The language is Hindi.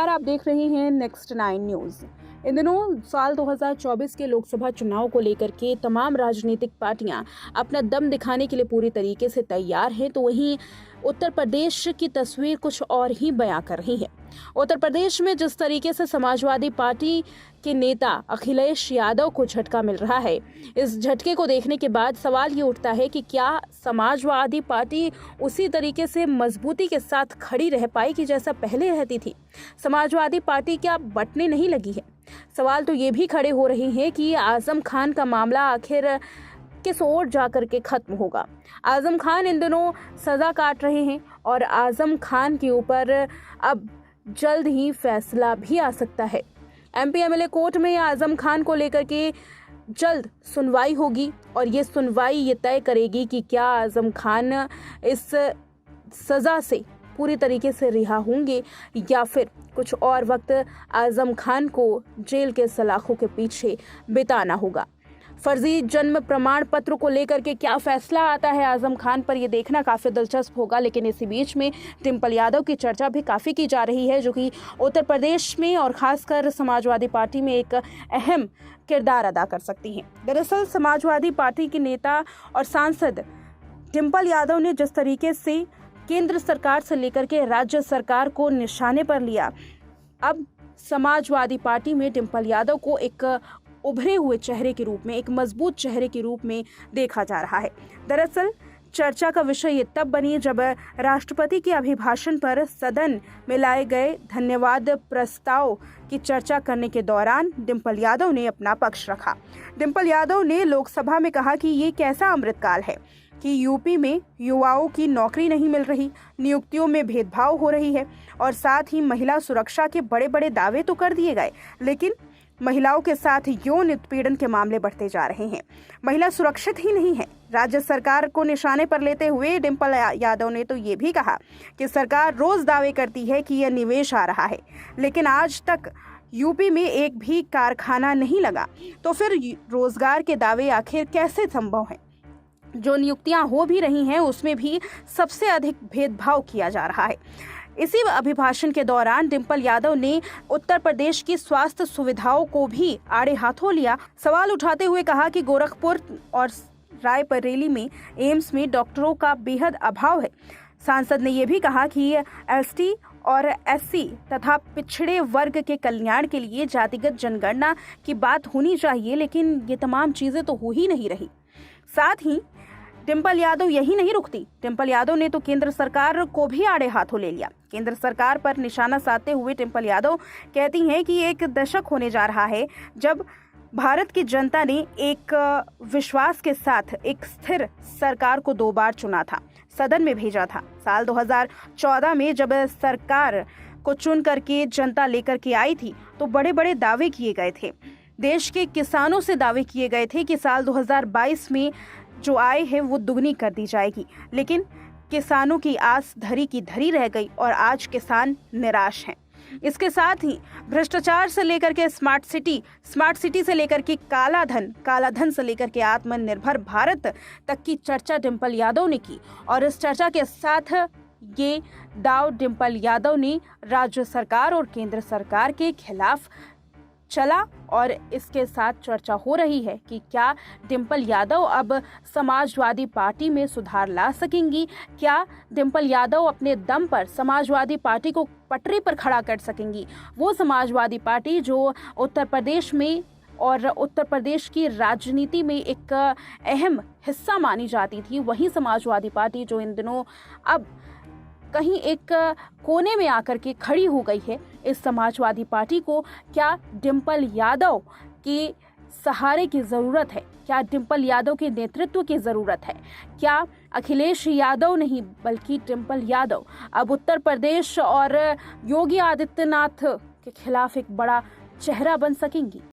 नमस्कार, आप देख रहे हैं नेक्स्ट 9 न्यूज। इन दिनों साल 2024 के लोकसभा चुनाव को लेकर के तमाम राजनीतिक पार्टियां अपना दम दिखाने के लिए पूरी तरीके से तैयार हैं, तो वहीं उत्तर प्रदेश की तस्वीर कुछ और ही बयां कर रही है। उत्तर प्रदेश में जिस तरीके से समाजवादी पार्टी के नेता अखिलेश यादव को झटका मिल रहा है, इस झटके को देखने के बाद सवाल ये उठता है कि क्या समाजवादी पार्टी उसी तरीके से मजबूती के साथ खड़ी रह पाएगी जैसा पहले रहती थी। समाजवादी पार्टी क्या बंटने नहीं लगी है। सवाल तो ये भी खड़े हो रहे हैं कि आजम खान का मामला आखिर किस ओर जाकर के खत्म होगा। आजम खान इन दिनों सजा काट रहे हैं और आजम खान के ऊपर अब जल्द ही फैसला भी आ सकता है। एमपी एमएलए कोर्ट में आजम खान को लेकर के जल्द सुनवाई होगी और ये सुनवाई ये तय करेगी कि क्या आजम खान इस सजा से पूरी तरीके से रिहा होंगे या फिर कुछ और वक्त आजम खान को जेल के सलाखों के पीछे बिताना होगा। फर्जी जन्म प्रमाण पत्र को लेकर के क्या फैसला आता है आजम खान पर, यह देखना काफी दिलचस्प होगा। लेकिन इसी बीच में डिंपल यादव की चर्चा भी काफी की जा रही है, जो कि उत्तर प्रदेश में और खासकर समाजवादी पार्टी में एक अहम किरदार अदा कर सकती हैं। दरअसल समाजवादी पार्टी के नेता और सांसद डिंपल यादव ने जिस तरीके से केंद्र सरकार से लेकर के राज्य सरकार को निशाने पर लिया, अब समाजवादी पार्टी में डिंपल यादव को एक उभरे हुए चेहरे के रूप में, एक मजबूत चेहरे के रूप में देखा जा रहा है। दरअसल चर्चा का विषय ये तब बनी जब राष्ट्रपति के अभिभाषण पर सदन में लाए गए धन्यवाद प्रस्ताव की चर्चा करने के दौरान डिंपल यादव ने अपना पक्ष रखा। डिंपल यादव ने लोकसभा में कहा कि ये कैसा अमृतकाल है कि यूपी में युवाओं की नौकरी नहीं मिल रही, नियुक्तियों में भेदभाव हो रही है और साथ ही महिला सुरक्षा के बड़े बड़े दावे तो कर दिए गए, लेकिन महिलाओं के साथ यौन उत्पीड़न के मामले बढ़ते जा रहे हैं। महिला सुरक्षित ही नहीं है। राज्य सरकार को निशाने पर लेते हुए डिंपल यादव ने तो ये भी कहा कि सरकार रोज दावे करती है कि यह निवेश आ रहा है, लेकिन आज तक यूपी में एक भी कारखाना नहीं लगा, तो फिर रोजगार के दावे आखिर कैसे संभव हैं। जो नियुक्तियां हो भी रही हैं उसमें भी सबसे अधिक भेदभाव किया जा रहा है। इसी अभिभाषण के दौरान डिंपल यादव ने उत्तर प्रदेश की स्वास्थ्य सुविधाओं को भी आड़े हाथों लिया। सवाल उठाते हुए कहा कि गोरखपुर और रायबरेली में एम्स में डॉक्टरों का बेहद अभाव है। सांसद ने यह भी कहा कि एसटी और एससी तथा पिछड़े वर्ग के कल्याण के लिए जातिगत जनगणना की बात होनी चाहिए, लेकिन ये तमाम चीजें तो हो ही नहीं रही। साथ ही डिंपल यादव यही नहीं रुकती। डिंपल यादव ने तो केंद्र सरकार को भी आड़े हाथों ले लिया। केंद्र सरकार पर निशाना साधते हुए डिंपल यादव कहती हैं कि एक दशक होने जा रहा है जब भारत की जनता ने एक विश्वास के साथ एक स्थिर सरकार को 2 बार चुना था, सदन में भेजा था। साल 2014 में जब सरकार को चुन करके जनता लेकर के आई थी तो बड़े बड़े दावे किए गए थे। देश के किसानों से दावे किए गए थे कि साल 2022 में जो आय है वो दुगनी कर दी जाएगी, लेकिन किसानों की आस धरी की धरी रह गई और आज किसान निराश हैं। इसके साथ ही भ्रष्टाचार से लेकर के स्मार्ट सिटी से लेकर के काला धन से लेकर के आत्मनिर्भर भारत तक की चर्चा डिंपल यादव ने की और इस चर्चा के साथ ये दाव डिंपल यादव ने राज्य सरकार और केंद्र सरकार के खिलाफ चला और इसके साथ चर्चा हो रही है कि क्या डिंपल यादव अब समाजवादी पार्टी में सुधार ला सकेंगी। क्या डिंपल यादव अपने दम पर समाजवादी पार्टी को पटरी पर खड़ा कर सकेंगी। वो समाजवादी पार्टी जो उत्तर प्रदेश में और उत्तर प्रदेश की राजनीति में एक अहम हिस्सा मानी जाती थी, वही समाजवादी पार्टी जो इन दिनों अब कहीं एक कोने में आकर के खड़ी हो गई है। इस समाजवादी पार्टी को क्या डिंपल यादव के सहारे की जरूरत है? क्या डिंपल यादव के नेतृत्व की जरूरत है? क्या अखिलेश यादव नहीं बल्कि डिंपल यादव अब उत्तर प्रदेश और योगी आदित्यनाथ के खिलाफ एक बड़ा चेहरा बन सकेंगी?